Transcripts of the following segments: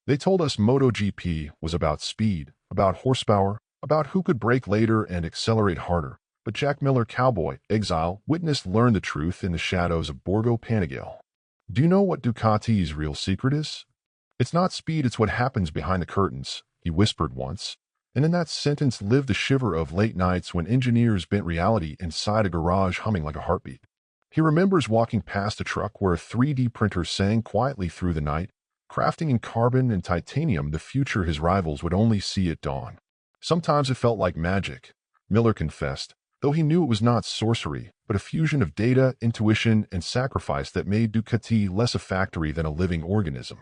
They told us MotoGP was about speed, about horsepower, about who could brake later and accelerate harder. But Jack Miller, Cowboy, exile, witness learned the truth in the shadows of Borgo Panigale. Do you know what Ducati's real secret is? It's not speed, it's what happens behind the curtains, he whispered once. And in that sentence lived the shiver of late nights when engineers bent reality inside a garage humming like a heartbeat. He remembers walking past a truck where a 3D printer sang quietly through the night, crafting in carbon and titanium the future his rivals would only see at dawn. Sometimes it felt like magic, Miller confessed, though he knew it was not sorcery, but a fusion of data, intuition, and sacrifice that made Ducati less a factory than a living organism.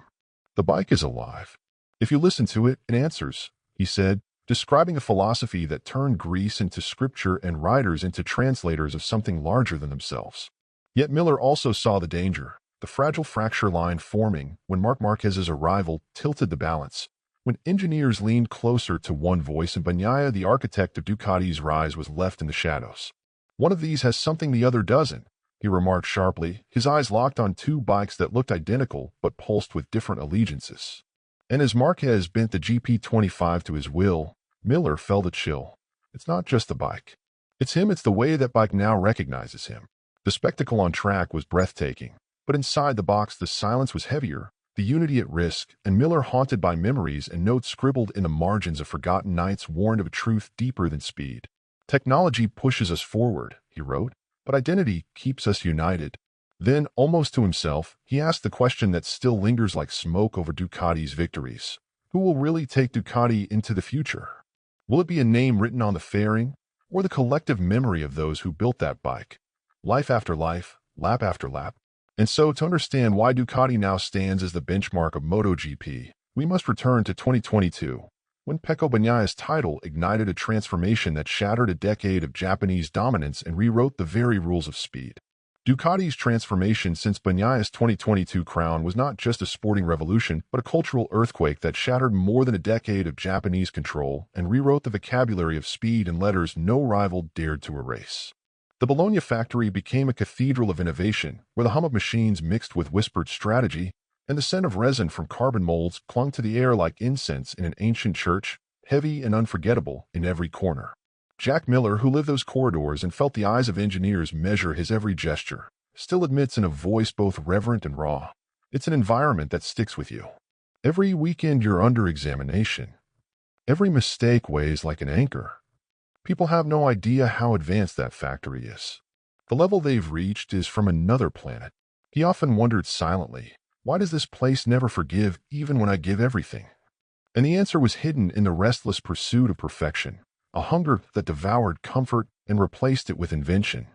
The bike is alive. If you listen to it, it answers, he said, describing a philosophy that turned grease into scripture and riders into translators of something larger than themselves. Yet Miller also saw the danger, the fragile fracture line forming when Marc Márquez's arrival tilted the balance, when engineers leaned closer to one voice and Bagnaia, the architect of Ducati's rise, was left in the shadows. One of these has something the other doesn't, he remarked sharply, his eyes locked on two bikes that looked identical but pulsed with different allegiances. And as Marquez bent the GP25 to his will, Miller felt a chill. It's not just the bike. It's him, it's the way that bike now recognizes him. The spectacle on track was breathtaking, but inside the box the silence was heavier, the unity at risk, and Miller, haunted by memories and notes scribbled in the margins of forgotten nights, warned of a truth deeper than speed. Technology pushes us forward, he wrote, but identity keeps us united. Then, almost to himself, he asked the question that still lingers like smoke over Ducati's victories. Who will really take Ducati into the future? Will it be a name written on the fairing, or the collective memory of those who built that bike? Life after life, lap after lap. And so, to understand why Ducati now stands as the benchmark of MotoGP, we must return to 2022, when Pecco Bagnaia's title ignited a transformation that shattered a decade of Japanese dominance and rewrote the very rules of speed. Ducati's transformation since Bagnaia's 2022 crown was not just a sporting revolution, but a cultural earthquake that shattered more than a decade of Japanese control and rewrote the vocabulary of speed in letters no rival dared to erase. The Bologna factory became a cathedral of innovation, where the hum of machines mixed with whispered strategy, and the scent of resin from carbon molds clung to the air like incense in an ancient church, heavy and unforgettable in every corner. Jack Miller, who lived those corridors and felt the eyes of engineers measure his every gesture, still admits in a voice both reverent and raw, it's an environment that sticks with you. Every weekend you're under examination. Every mistake weighs like an anchor. People have no idea how advanced that factory is. The level they've reached is from another planet. He often wondered silently, why does this place never forgive even when I give everything? And the answer was hidden in the restless pursuit of perfection, a hunger that devoured comfort and replaced it with invention.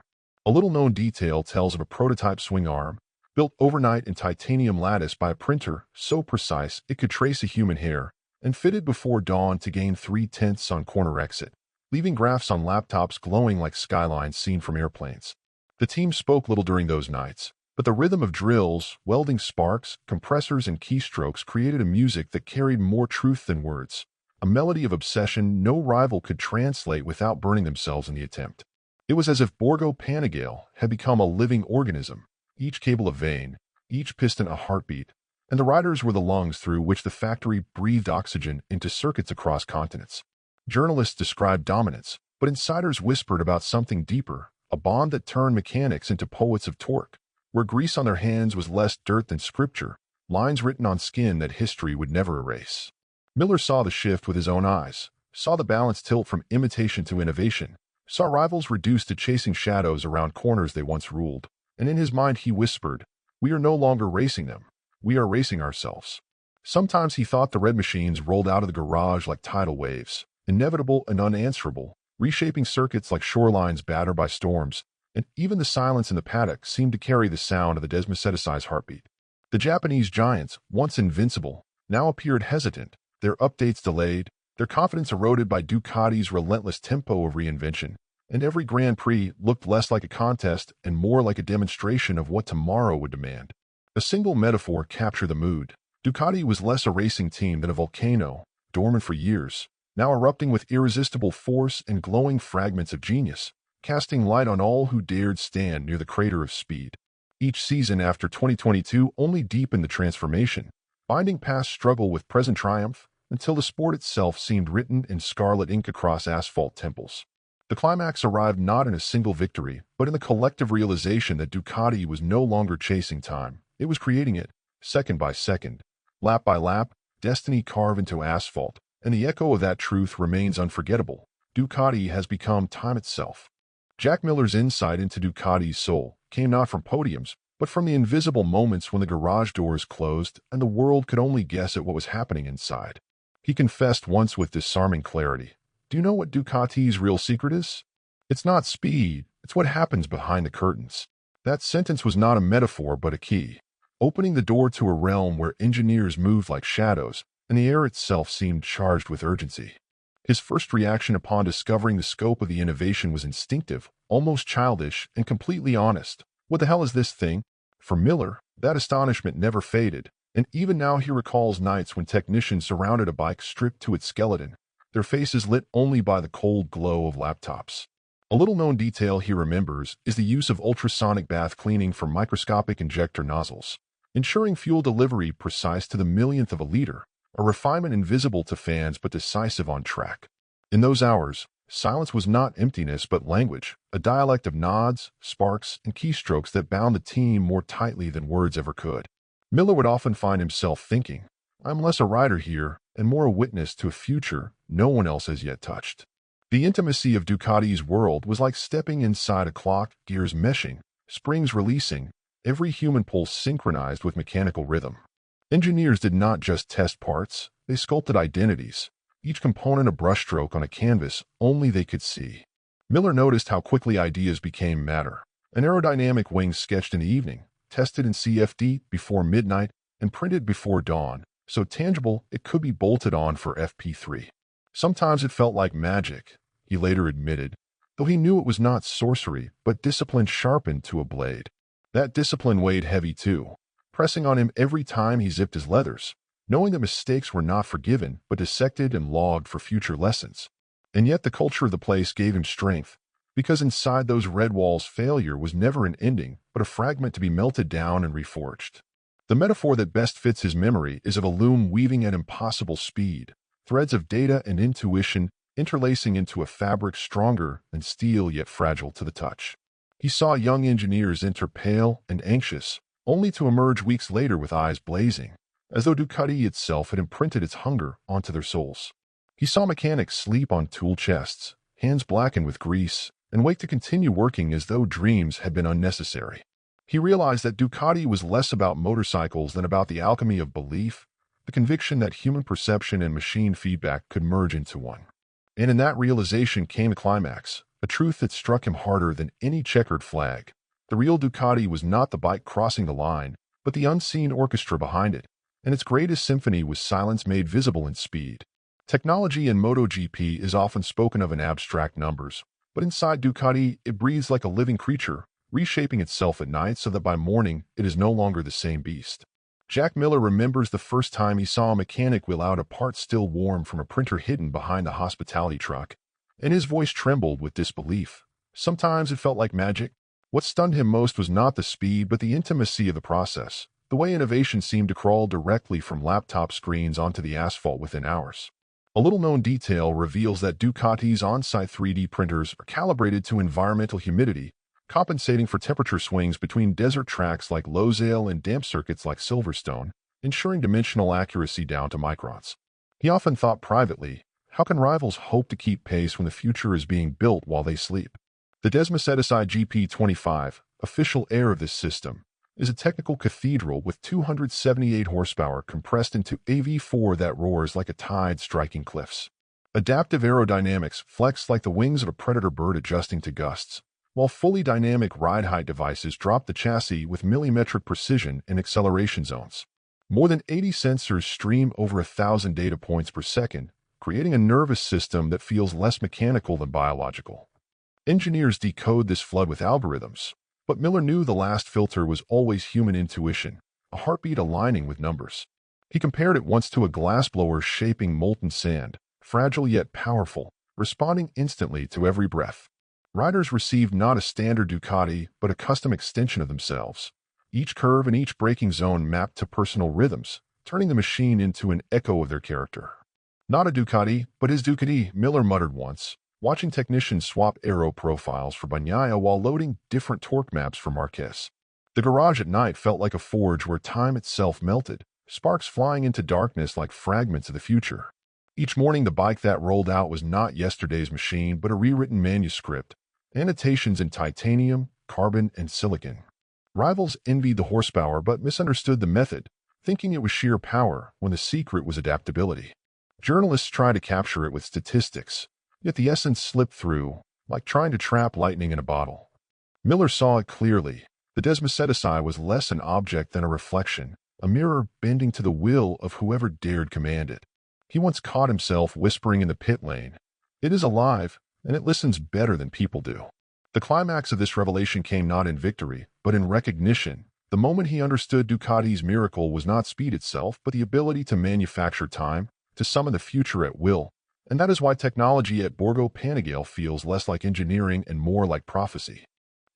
A little-known detail tells of a prototype swing arm, built overnight in titanium lattice by a printer so precise it could trace a human hair, and fitted before dawn to gain 3/10 on corner exit, leaving graphs on laptops glowing like skylines seen from airplanes. The team spoke little during those nights, but the rhythm of drills, welding sparks, compressors, and keystrokes created a music that carried more truth than words, a melody of obsession no rival could translate without burning themselves in the attempt. It was as if Borgo Panigale had become a living organism, each cable a vein, each piston a heartbeat, and the riders were the lungs through which the factory breathed oxygen into circuits across continents. Journalists described dominance, but insiders whispered about something deeper, a bond that turned mechanics into poets of torque, where grease on their hands was less dirt than scripture, lines written on skin that history would never erase. Miller saw the shift with his own eyes, saw the balance tilt from imitation to innovation, saw rivals reduced to chasing shadows around corners they once ruled, and in his mind he whispered, we are no longer racing them, we are racing ourselves. Sometimes he thought the red machines rolled out of the garage like tidal waves, inevitable and unanswerable, reshaping circuits like shorelines battered by storms, and even the silence in the paddock seemed to carry the sound of the desmestheticized heartbeat. The Japanese giants, once invincible, now appeared hesitant, their updates delayed, their confidence eroded by Ducati's relentless tempo of reinvention, and every Grand Prix looked less like a contest and more like a demonstration of what tomorrow would demand. A single metaphor captured the mood. Ducati was less a racing team than a volcano, dormant for years, now erupting with irresistible force and glowing fragments of genius, casting light on all who dared stand near the crater of speed. Each season after 2022 only deepened the transformation, binding past struggle with present triumph, until the sport itself seemed written in scarlet ink across asphalt temples. The climax arrived not in a single victory, but in the collective realization that Ducati was no longer chasing time. It was creating it, second by second, lap by lap, destiny carved into asphalt, and the echo of that truth remains unforgettable. Ducati has become time itself. Jack Miller's insight into Ducati's soul came not from podiums, but from the invisible moments when the garage doors closed and the world could only guess at what was happening inside. He confessed once with disarming clarity, "Do you know what Ducati's real secret is? It's not speed, it's what happens behind the curtains." That sentence was not a metaphor but a key, opening the door to a realm where engineers moved like shadows and the air itself seemed charged with urgency. His first reaction upon discovering the scope of the innovation was instinctive, almost childish, and completely honest. "What the hell is this thing?" For Miller, that astonishment never faded, and even now he recalls nights when technicians surrounded a bike stripped to its skeleton, their faces lit only by the cold glow of laptops. A little-known detail he remembers is the use of ultrasonic bath cleaning for microscopic injector nozzles, ensuring fuel delivery precise to the millionth of a liter, a refinement invisible to fans but decisive on track. In those hours, silence was not emptiness but language, a dialect of nods, sparks, and keystrokes that bound the team more tightly than words ever could. Miller would often find himself thinking, "I'm less a rider here and more a witness to a future no one else has yet touched." The intimacy of Ducati's world was like stepping inside a clock, gears meshing, springs releasing, every human pulse synchronized with mechanical rhythm. Engineers did not just test parts, they sculpted identities, each component a brushstroke on a canvas only they could see. Miller noticed how quickly ideas became matter. An aerodynamic wing sketched in the evening, tested in CFD before midnight, and printed before dawn, so tangible it could be bolted on for FP3. Sometimes it felt like magic, he later admitted, though he knew it was not sorcery, but discipline sharpened to a blade. That discipline weighed heavy too, pressing on him every time he zipped his leathers, knowing that mistakes were not forgiven but dissected and logged for future lessons. And yet the culture of the place gave him strength, because inside those red walls failure was never an ending, but a fragment to be melted down and reforged. The metaphor that best fits his memory is of a loom weaving at impossible speed, threads of data and intuition interlacing into a fabric stronger than steel yet fragile to the touch. He saw young engineers enter pale and anxious, only to emerge weeks later with eyes blazing, as though Ducati itself had imprinted its hunger onto their souls. He saw mechanics sleep on tool chests, hands blackened with grease, and wake to continue working as though dreams had been unnecessary. He realized that Ducati was less about motorcycles than about the alchemy of belief, the conviction that human perception and machine feedback could merge into one. And in that realization came a climax, a truth that struck him harder than any checkered flag. The real Ducati was not the bike crossing the line, but the unseen orchestra behind it, and its greatest symphony was silence made visible in speed. Technology in Motogp is often spoken of in abstract numbers, but inside Ducati it breathes like a living creature, reshaping itself at night so that by morning it is no longer the same beast. Jack Miller remembers the first time he saw a mechanic wheel out a part still warm from a printer hidden behind the hospitality truck, and his voice trembled with disbelief. Sometimes it felt like magic. What stunned him most was not the speed but the intimacy of the process, the way innovation seemed to crawl directly from laptop screens onto the asphalt within hours. A little-known detail reveals that Ducati's on-site 3D printers are calibrated to environmental humidity, compensating for temperature swings between desert tracks like Losail and damp circuits like Silverstone, ensuring dimensional accuracy down to microns. He often thought privately, how can rivals hope to keep pace when the future is being built while they sleep? The Desmoceticide GP25, official heir of this system, is a technical cathedral with 278 horsepower compressed into a V4 that roars like a tide striking cliffs. Adaptive aerodynamics flex like the wings of a predator bird adjusting to gusts, while fully dynamic ride height devices drop the chassis with millimetric precision in acceleration zones. More than 80 sensors stream over 1,000 data points per second, creating a nervous system that feels less mechanical than biological. Engineers decode this flood with algorithms, but Miller knew the last filter was always human intuition, a heartbeat aligning with numbers. He compared it once to a glassblower shaping molten sand, fragile yet powerful, responding instantly to every breath. Riders received not a standard Ducati, but a custom extension of themselves. Each curve and each braking zone mapped to personal rhythms, turning the machine into an echo of their character. Not a Ducati, but his Ducati, Miller muttered once, watching technicians swap aero profiles for Bagnaia while loading different torque maps for Marquez. The garage at night felt like a forge where time itself melted, sparks flying into darkness like fragments of the future. Each morning the bike that rolled out was not yesterday's machine but a rewritten manuscript, annotations in titanium, carbon, and silicon. Rivals envied the horsepower but misunderstood the method, thinking it was sheer power when the secret was adaptability. Journalists tried to capture it with statistics, yet the essence slipped through, like trying to trap lightning in a bottle. Miller saw it clearly. The Desmosedici was less an object than a reflection, a mirror bending to the will of whoever dared command it. He once caught himself whispering in the pit lane, "It is alive, and it listens better than people do." The climax of this revelation came not in victory, but in recognition. The moment he understood Ducati's miracle was not speed itself, but the ability to manufacture time, to summon the future at will. And that is why technology at Borgo Panigale feels less like engineering and more like prophecy.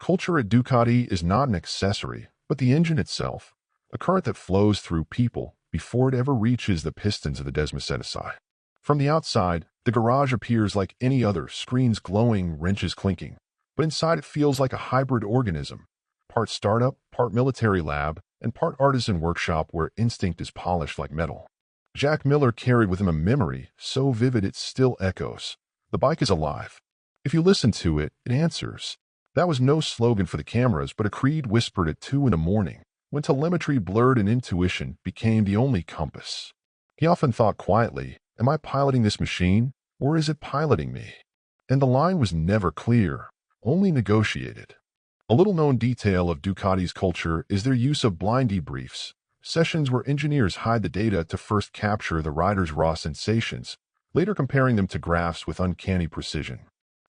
Culture at Ducati is not an accessory, but the engine itself, a current that flows through people before it ever reaches the pistons of the Desmosedici. From the outside, the garage appears like any other, screens glowing, wrenches clinking. But inside it feels like a hybrid organism, part startup, part military lab, and part artisan workshop where instinct is polished like metal. Jack Miller carried with him a memory so vivid it still echoes. The bike is alive. If you listen to it, it answers. That was no slogan for the cameras, but a creed whispered at 2 a.m, when telemetry blurred and intuition became the only compass. He often thought quietly, am I piloting this machine, or is it piloting me? And the line was never clear, only negotiated. A little-known detail of Ducati's culture is their use of blind debriefs, sessions where engineers hide the data to first capture the rider's raw sensations, later comparing them to graphs with uncanny precision.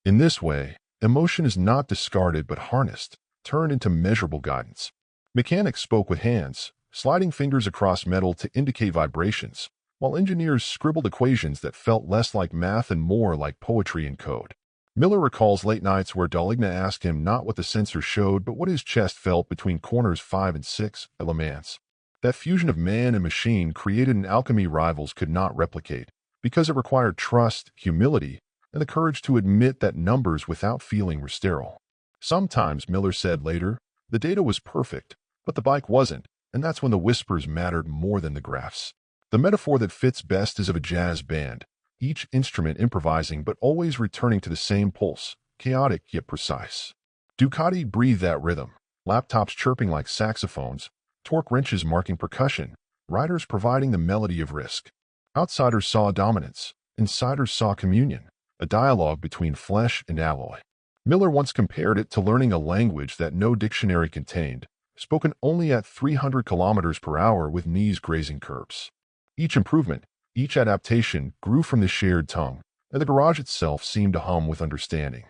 In this way, emotion is not discarded but harnessed, turned into measurable guidance. Mechanics spoke with hands, sliding fingers across metal to indicate vibrations, while engineers scribbled equations that felt less like math and more like poetry in code. Miller recalls late nights where Daligna asked him not what the sensor showed, but what his chest felt between corners 5 and 6 at Le Mans. That fusion of man and machine created an alchemy rivals could not replicate, because it required trust, humility, and the courage to admit that numbers without feeling were sterile. Sometimes, Miller said later, the data was perfect, but the bike wasn't, and that's when the whispers mattered more than the graphs. The metaphor that fits best is of a jazz band, each instrument improvising but always returning to the same pulse, chaotic yet precise. Ducati breathed that rhythm, laptops chirping like saxophones, torque wrenches marking percussion, riders providing the melody of risk. Outsiders saw dominance, insiders saw communion, a dialogue between flesh and alloy. Miller once compared it to learning a language that no dictionary contained, spoken only at 300 kilometers per hour with knees grazing curbs. Each improvement, each adaptation grew from the shared tongue, and the garage itself seemed to hum with understanding.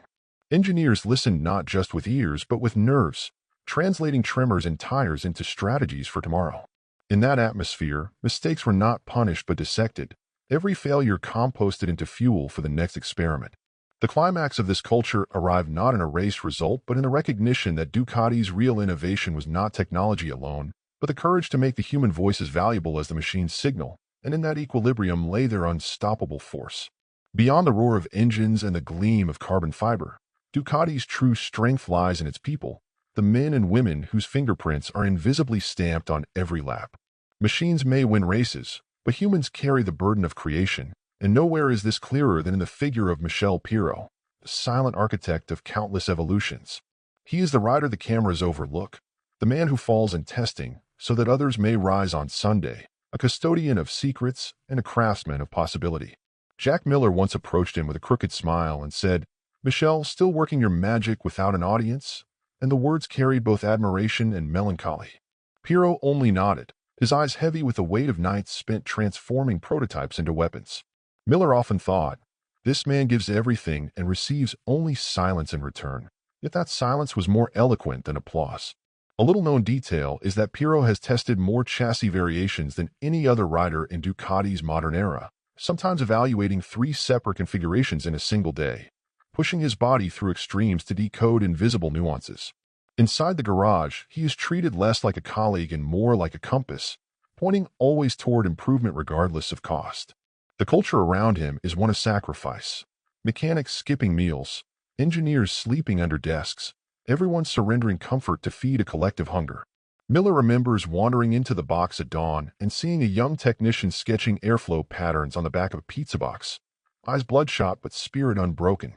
Engineers listened not just with ears but with nerves, translating tremors and tires into strategies for tomorrow. In that atmosphere, mistakes were not punished but dissected, every failure composted into fuel for the next experiment. The climax of this culture arrived not in a race result but in the recognition that Ducati's real innovation was not technology alone, but the courage to make the human voice as valuable as the machine's signal, and in that equilibrium lay their unstoppable force. Beyond the roar of engines and the gleam of carbon fiber, Ducati's true strength lies in its people, the men and women whose fingerprints are invisibly stamped on every lap. Machines may win races, but humans carry the burden of creation, and nowhere is this clearer than in the figure of Michele Pirro, the silent architect of countless evolutions. He is the rider the cameras overlook, the man who falls in testing so that others may rise on Sunday, a custodian of secrets and a craftsman of possibility. Jack Miller once approached him with a crooked smile and said, "Michele, still working your magic without an audience?" And the words carried both admiration and melancholy. Pirro only nodded, his eyes heavy with the weight of nights spent transforming prototypes into weapons. Miller often thought, this man gives everything and receives only silence in return. Yet that silence was more eloquent than applause. A little-known detail is that Pirro has tested more chassis variations than any other rider in Ducati's modern era, sometimes evaluating 3 separate configurations in a single day, pushing his body through extremes to decode invisible nuances. Inside the garage, he is treated less like a colleague and more like a compass, pointing always toward improvement regardless of cost. The culture around him is one of sacrifice. Mechanics skipping meals, engineers sleeping under desks, everyone surrendering comfort to feed a collective hunger. Miller remembers wandering into the box at dawn and seeing a young technician sketching airflow patterns on the back of a pizza box, eyes bloodshot but spirit unbroken.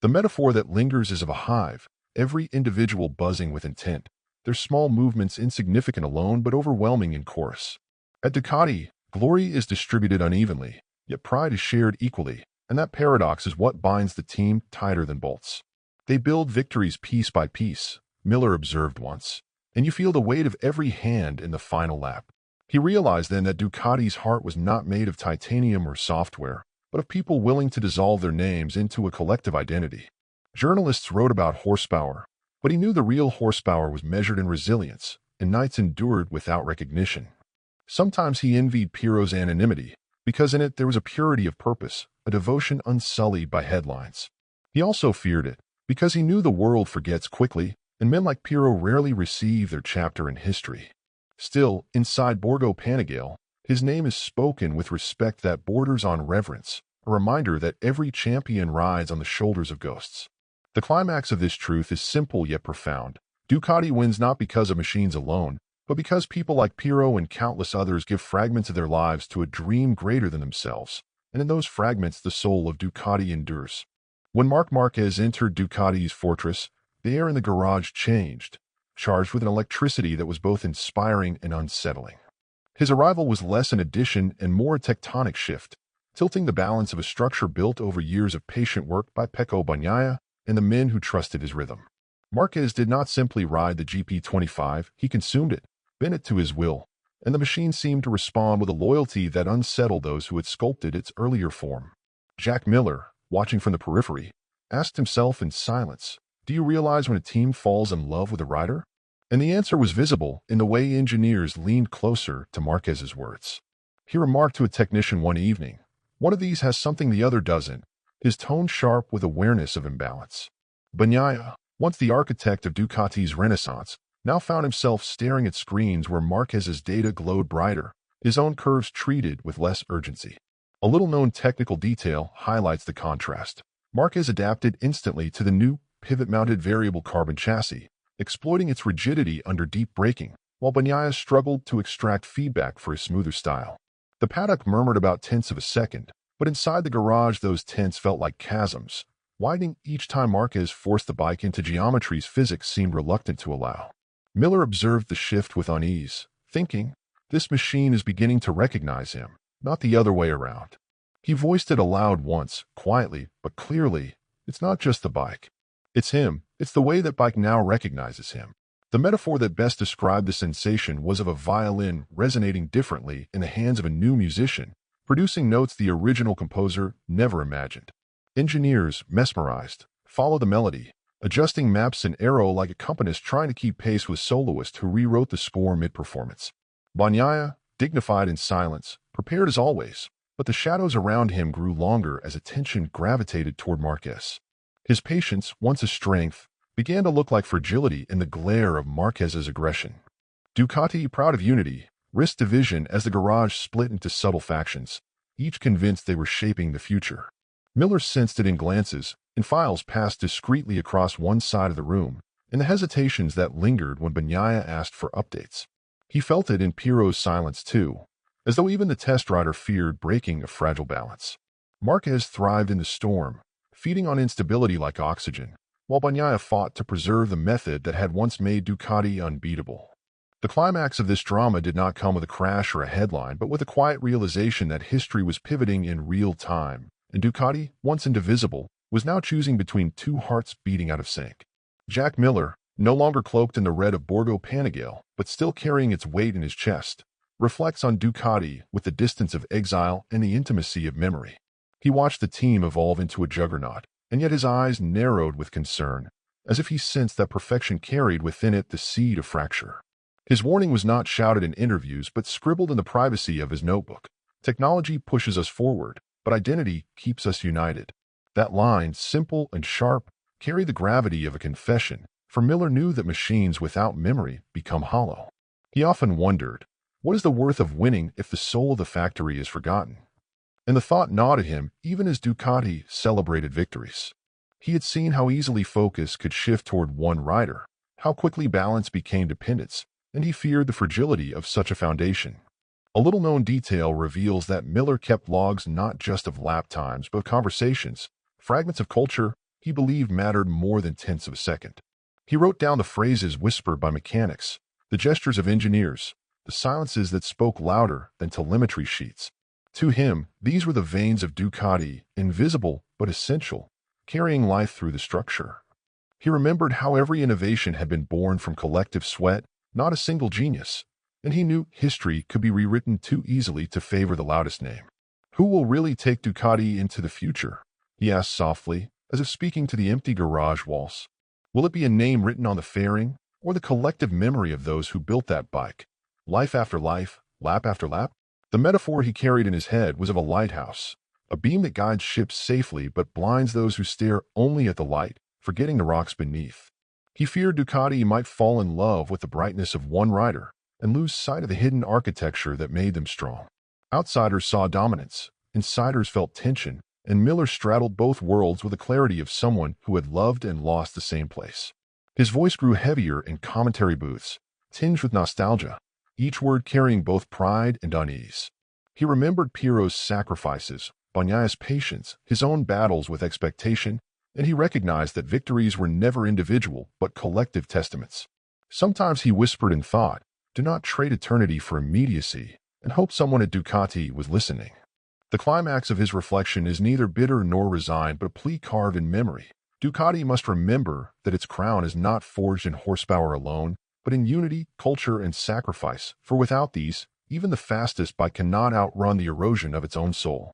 The metaphor that lingers is of a hive, every individual buzzing with intent, their small movements insignificant alone but overwhelming in chorus. At Ducati, glory is distributed unevenly, yet pride is shared equally, and that paradox is what binds the team tighter than bolts. They build victories piece by piece, Miller observed once, and you feel the weight of every hand in the final lap. He realized then that Ducati's heart was not made of titanium or software, but of people willing to dissolve their names into a collective identity. Journalists wrote about horsepower, but he knew the real horsepower was measured in resilience, in nights endured without recognition. Sometimes he envied Pirro's anonymity, because in it there was a purity of purpose, a devotion unsullied by headlines. He also feared it, because he knew the world forgets quickly, and men like Pirro rarely receive their chapter in history. Still, inside Borgo Panigale, his name is spoken with respect that borders on reverence, a reminder that every champion rides on the shoulders of ghosts. The climax of this truth is simple yet profound. Ducati wins not because of machines alone, but because people like Pirro and countless others give fragments of their lives to a dream greater than themselves, and in those fragments the soul of Ducati endures. When Marc Márquez entered Ducati's fortress, the air in the garage changed, charged with an electricity that was both inspiring and unsettling. His arrival was less an addition and more a tectonic shift, tilting the balance of a structure built over years of patient work by Pecco Bagnaia and the men who trusted his rhythm. Marquez did not simply ride the GP25, he consumed it, bent it to his will, and the machine seemed to respond with a loyalty that unsettled those who had sculpted its earlier form. Jack Miller, watching from the periphery, asked himself in silence, "Do you realize when a team falls in love with a rider?" And the answer was visible in the way engineers leaned closer to Marquez's words. He remarked to a technician one evening, "One of these has something the other doesn't," his tone sharp with awareness of imbalance. Bagnaia, once the architect of Ducati's renaissance, now found himself staring at screens where Marquez's data glowed brighter, his own curves treated with less urgency. A little-known technical detail highlights the contrast. Marquez adapted instantly to the new pivot-mounted variable carbon chassis, exploiting its rigidity under deep braking, while Bagnaia struggled to extract feedback for his smoother style. The paddock murmured about tenths of a second, but inside the garage those tenths felt like chasms, widening each time Marquez forced the bike into geometries physics seemed reluctant to allow. Miller observed the shift with unease, thinking, "This machine is beginning to recognize him, not the other way around." He voiced it aloud once, quietly but clearly, "It's not just the bike. It's him. It's the way that bike now recognizes him." The metaphor that best described the sensation was of a violin resonating differently in the hands of a new musician, producing notes the original composer never imagined. Engineers, mesmerized, followed the melody, adjusting maps and arrow like accompanists trying to keep pace with soloist who rewrote the score mid-performance. Bagnaia, dignified in silence, prepared as always, but the shadows around him grew longer as attention gravitated toward Marquez. His patience, once a strength, began to look like fragility in the glare of Marquez's aggression. Ducati, proud of unity, risked division as the garage split into subtle factions, each convinced they were shaping the future. Miller sensed it in glances, in files passed discreetly across one side of the room, in the hesitations that lingered when Bagnaia asked for updates. He felt it in Pirro's silence too, as though even the test rider feared breaking a fragile balance. Marquez thrived in the storm, feeding on instability like oxygen, while Bagnaia fought to preserve the method that had once made Ducati unbeatable. The climax of this drama did not come with a crash or a headline, but with a quiet realization that history was pivoting in real time, and Ducati, once indivisible, was now choosing between two hearts beating out of sync. Jack Miller, no longer cloaked in the red of Borgo Panigale, but still carrying its weight in his chest, reflects on Ducati with the distance of exile and the intimacy of memory. He watched the team evolve into a juggernaut, and yet his eyes narrowed with concern, as if he sensed that perfection carried within it the seed of fracture. His warning was not shouted in interviews but scribbled in the privacy of his notebook. Technology pushes us forward, but identity keeps us united. That line, simple and sharp, carried the gravity of a confession, for Miller knew that machines without memory become hollow. He often wondered, What is the worth of winning if the soul of the factory is forgotten? And the thought gnawed at him even as Ducati celebrated victories. He had seen how easily focus could shift toward one rider, how quickly balance became dependence, and he feared the fragility of such a foundation. A little-known detail reveals that Miller kept logs not just of lap times but of conversations, fragments of culture he believed mattered more than tenths of a second. He wrote down the phrases whispered by mechanics, the gestures of engineers, the silences that spoke louder than telemetry sheets. To him, these were the veins of Ducati, invisible but essential, carrying life through the structure. He remembered how every innovation had been born from collective sweat, not a single genius, and he knew history could be rewritten too easily to favor the loudest name. Who will really take Ducati into the future? He asked softly, as if speaking to the empty garage walls. Will it be a name written on the fairing, or the collective memory of those who built that bike? Life after life, lap after lap? The metaphor he carried in his head was of a lighthouse, a beam that guides ships safely but blinds those who stare only at the light, forgetting the rocks beneath. He feared Ducati might fall in love with the brightness of one rider and lose sight of the hidden architecture that made them strong. Outsiders saw dominance, insiders felt tension, and Miller straddled both worlds with the clarity of someone who had loved and lost the same place. His voice grew heavier in commentary booths, tinged with nostalgia, each word carrying both pride and unease. He remembered Pirro's sacrifices, Bagnaia's patience, his own battles with expectation, and he recognized that victories were never individual but collective testaments. Sometimes he whispered in thought, "Do not trade eternity for immediacy," and hoped someone at Ducati was listening. The climax of his reflection is neither bitter nor resigned but a plea carved in memory. Ducati must remember that its crown is not forged in horsepower alone, but in unity, culture, and sacrifice, for without these, even the fastest bike cannot outrun the erosion of its own soul.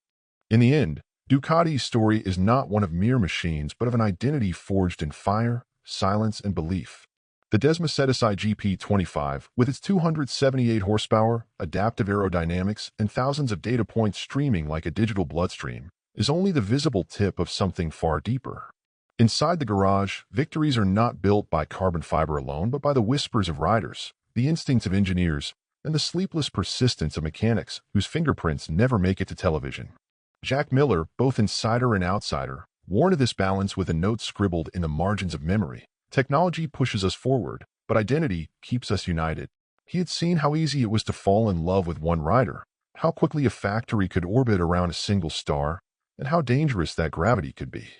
In the end, Ducati's story is not one of mere machines but of an identity forged in fire, silence, and belief. The Desmosedici GP25, with its 278 horsepower, adaptive aerodynamics, and thousands of data points streaming like a digital bloodstream, is only the visible tip of something far deeper. Inside the garage, victories are not built by carbon fiber alone but by the whispers of riders, the instincts of engineers, and the sleepless persistence of mechanics whose fingerprints never make it to television. Jack Miller, both insider and outsider, warned of this balance with a note scribbled in the margins of memory. Technology pushes us forward, but identity keeps us united. He had seen how easy it was to fall in love with one rider, how quickly a factory could orbit around a single star, and how dangerous that gravity could be.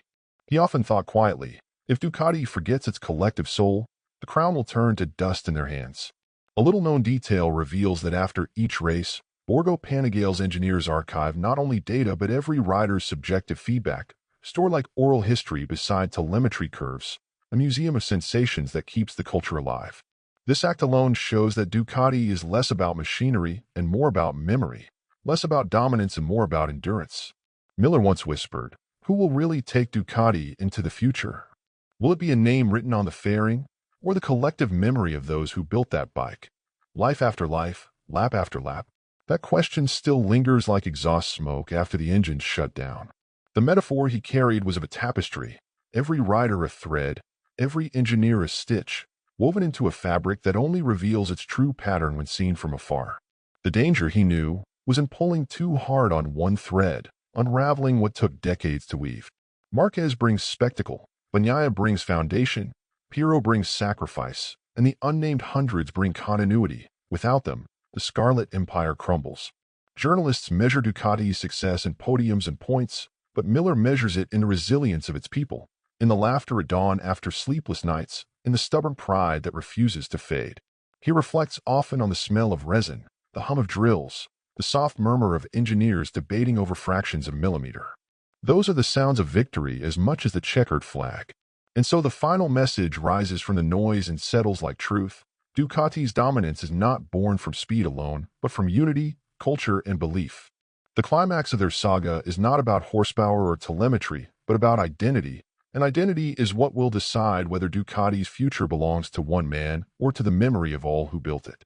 He often thought quietly, if Ducati forgets its collective soul, the crown will turn to dust in their hands. A little-known detail reveals that after each race, Borgo Panigale's engineers archive not only data but every rider's subjective feedback, stored like oral history beside telemetry curves, a museum of sensations that keeps the culture alive. This act alone shows that Ducati is less about machinery and more about memory, less about dominance and more about endurance. Miller once whispered, "Who will really take Ducati into the future? Will it be a name written on the fairing, or the collective memory of those who built that bike? Life after life, lap after lap?" That question still lingers like exhaust smoke after the engines shut down. The metaphor he carried was of a tapestry, every rider a thread, every engineer a stitch, woven into a fabric that only reveals its true pattern when seen from afar. The danger, he knew, was in pulling too hard on one thread, unraveling what took decades to weave. Marquez brings spectacle, Bagnaia brings foundation, Pirro brings sacrifice, and the unnamed hundreds bring continuity. Without them, the Scarlet Empire crumbles. Journalists measure Ducati's success in podiums and points, but Miller measures it in the resilience of its people, in the laughter at dawn after sleepless nights, in the stubborn pride that refuses to fade. He reflects often on the smell of resin, the hum of drills, the soft murmur of engineers debating over fractions of a millimeter. Those are the sounds of victory as much as the checkered flag. And so the final message rises from the noise and settles like truth. Ducati's dominance is not born from speed alone, but from unity, culture, and belief. The climax of their saga is not about horsepower or telemetry, but about identity, and identity is what will decide whether Ducati's future belongs to one man or to the memory of all who built it.